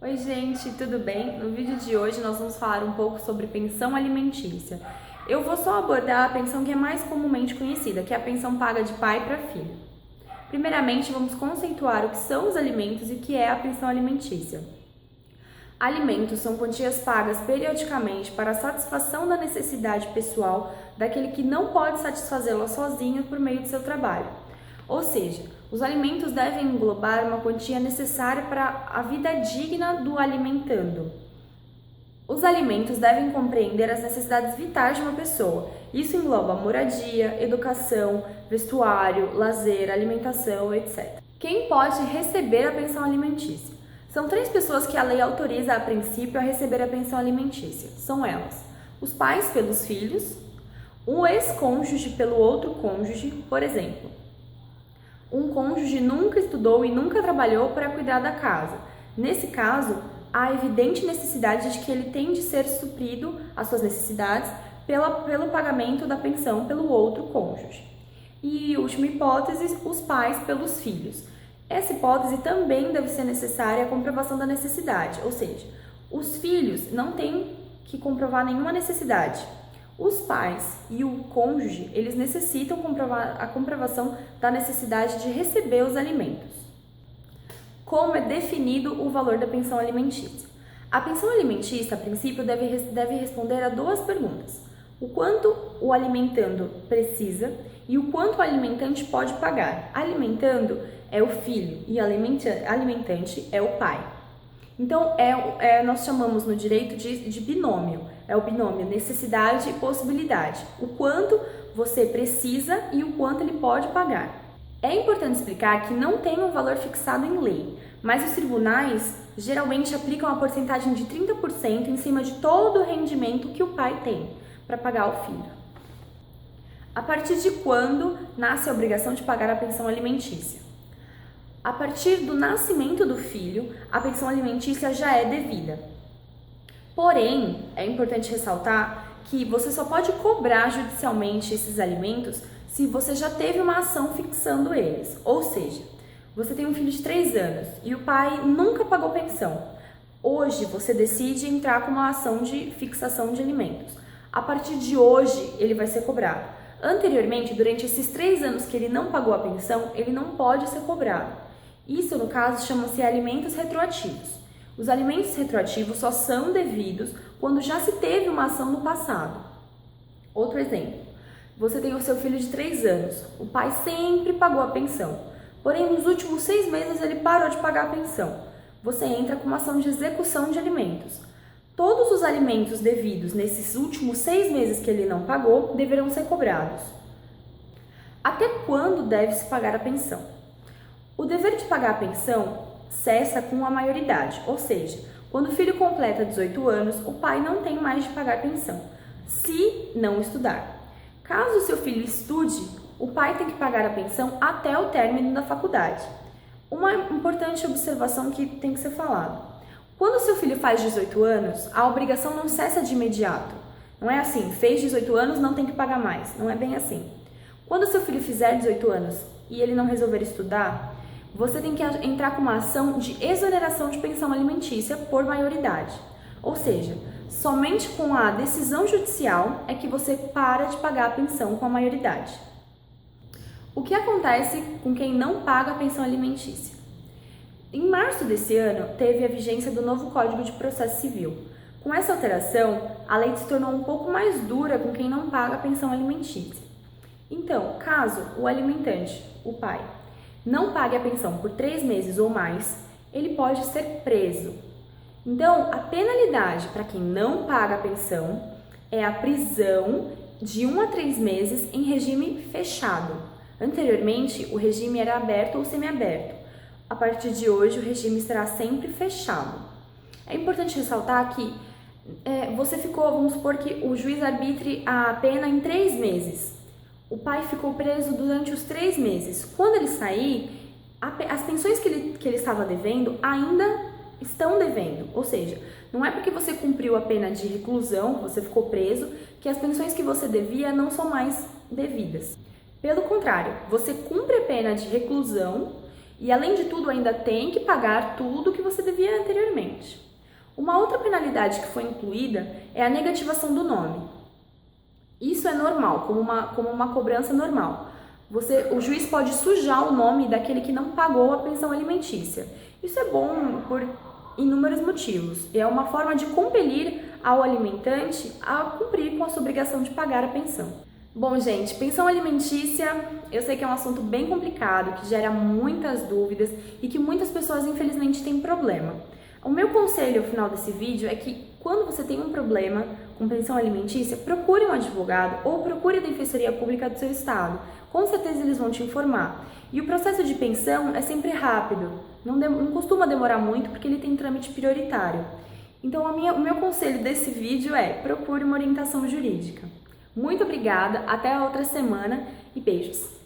Oi gente, tudo bem? No vídeo de hoje nós vamos falar um pouco sobre pensão alimentícia. Eu vou só abordar a pensão que é mais comumente conhecida, que é a pensão paga de pai para filho. Primeiramente, vamos conceituar o que são os alimentos e o que é a pensão alimentícia. Alimentos são quantias pagas periodicamente para a satisfação da necessidade pessoal daquele que não pode satisfazê-la sozinho por meio de seu trabalho. Ou seja, os alimentos devem englobar uma quantia necessária para a vida digna do alimentando. Os alimentos devem compreender as necessidades vitais de uma pessoa. Isso engloba moradia, educação, vestuário, lazer, alimentação, etc. Quem pode receber a pensão alimentícia? São 3 pessoas que a lei autoriza a princípio a receber a pensão alimentícia. São elas: os pais pelos filhos, o ex-cônjuge pelo outro cônjuge, por exemplo. Um cônjuge nunca estudou e nunca trabalhou para cuidar da casa. Nesse caso, há evidente necessidade de que ele tem de ser suprido as suas necessidades pelo pagamento da pensão pelo outro cônjuge. E última hipótese, os pais pelos filhos. Essa hipótese também deve ser necessária a comprovação da necessidade, ou seja, os filhos não têm que comprovar nenhuma necessidade. Os pais e o cônjuge, eles necessitam comprovar a comprovação da necessidade de receber os alimentos. Como é definido o valor da pensão alimentícia? A pensão alimentícia, a princípio, deve responder a 2 perguntas: o quanto o alimentando precisa e o quanto o alimentante pode pagar. Alimentando é o filho e alimentante é o pai. Então, nós chamamos no direito de binômio. É o binômio necessidade e possibilidade. O quanto você precisa e o quanto ele pode pagar. É importante explicar que não tem um valor fixado em lei, mas os tribunais geralmente aplicam a porcentagem de 30% em cima de todo o rendimento que o pai tem para pagar o filho. A partir de quando nasce a obrigação de pagar a pensão alimentícia? A partir do nascimento do filho, a pensão alimentícia já é devida. Porém, é importante ressaltar que você só pode cobrar judicialmente esses alimentos se você já teve uma ação fixando eles. Ou seja, você tem um filho de 3 anos e o pai nunca pagou pensão. Hoje você decide entrar com uma ação de fixação de alimentos. A partir de hoje ele vai ser cobrado. Anteriormente, durante esses 3 anos que ele não pagou a pensão, ele não pode ser cobrado. Isso, no caso, chama-se alimentos retroativos. Os alimentos retroativos só são devidos quando já se teve uma ação no passado. Outro exemplo: você tem o seu filho de 3 anos, o pai sempre pagou a pensão, porém nos últimos 6 meses ele parou de pagar a pensão. Você entra com uma ação de execução de alimentos. Todos os alimentos devidos nesses últimos 6 meses que ele não pagou deverão ser cobrados. Até quando deve-se pagar a pensão? O dever de pagar a pensão cessa com a maioridade, ou seja, quando o filho completa 18 anos, o pai não tem mais de pagar pensão, se não estudar. Caso o seu filho estude, o pai tem que pagar a pensão até o término da faculdade. Uma importante observação que tem que ser falada: quando o seu filho faz 18 anos, a obrigação não cessa de imediato. Não é assim, fez 18 anos, não tem que pagar mais. Não é bem assim. Quando o seu filho fizer 18 anos e ele não resolver estudar, você tem que entrar com uma ação de exoneração de pensão alimentícia por maioridade. Ou seja, somente com a decisão judicial é que você para de pagar a pensão com a maioridade. O que acontece com quem não paga a pensão alimentícia? Em março desse ano, teve a vigência do novo Código de Processo Civil. Com essa alteração, a lei se tornou um pouco mais dura com quem não paga a pensão alimentícia. Então, caso o alimentante, o pai, não pague a pensão por 3 meses ou mais, ele pode ser preso. Então, a penalidade para quem não paga a pensão é a prisão de 1 a 3 meses em regime fechado. Anteriormente, o regime era aberto ou semiaberto. A partir de hoje, o regime será sempre fechado. É importante ressaltar que você ficou, vamos supor que o juiz arbitre a pena em 3 meses. O pai ficou preso durante os 3 meses. Quando ele sair, as pensões que ele estava devendo ainda estão devendo. Ou seja, não é porque você cumpriu a pena de reclusão, você ficou preso, que as pensões que você devia não são mais devidas. Pelo contrário, você cumpre a pena de reclusão E além de tudo, ainda tem que pagar tudo que você devia anteriormente. Uma outra penalidade que foi incluída é a negativação do nome. Isso é normal, como uma cobrança normal. O juiz pode sujar o nome daquele que não pagou a pensão alimentícia. Isso é bom por inúmeros motivos. É uma forma de compelir ao alimentante a cumprir com a sua obrigação de pagar a pensão. Bom, gente, pensão alimentícia, eu sei que é um assunto bem complicado, que gera muitas dúvidas e que muitas pessoas, infelizmente, têm problema. O meu conselho ao final desse vídeo é que quando você tem um problema com pensão alimentícia, procure um advogado ou procure a Defensoria Pública do seu estado. Com certeza eles vão te informar. E o processo de pensão é sempre rápido, não costuma demorar muito porque ele tem trâmite prioritário. Então o meu conselho desse vídeo é: procure uma orientação jurídica. Muito obrigada, até a outra semana e beijos!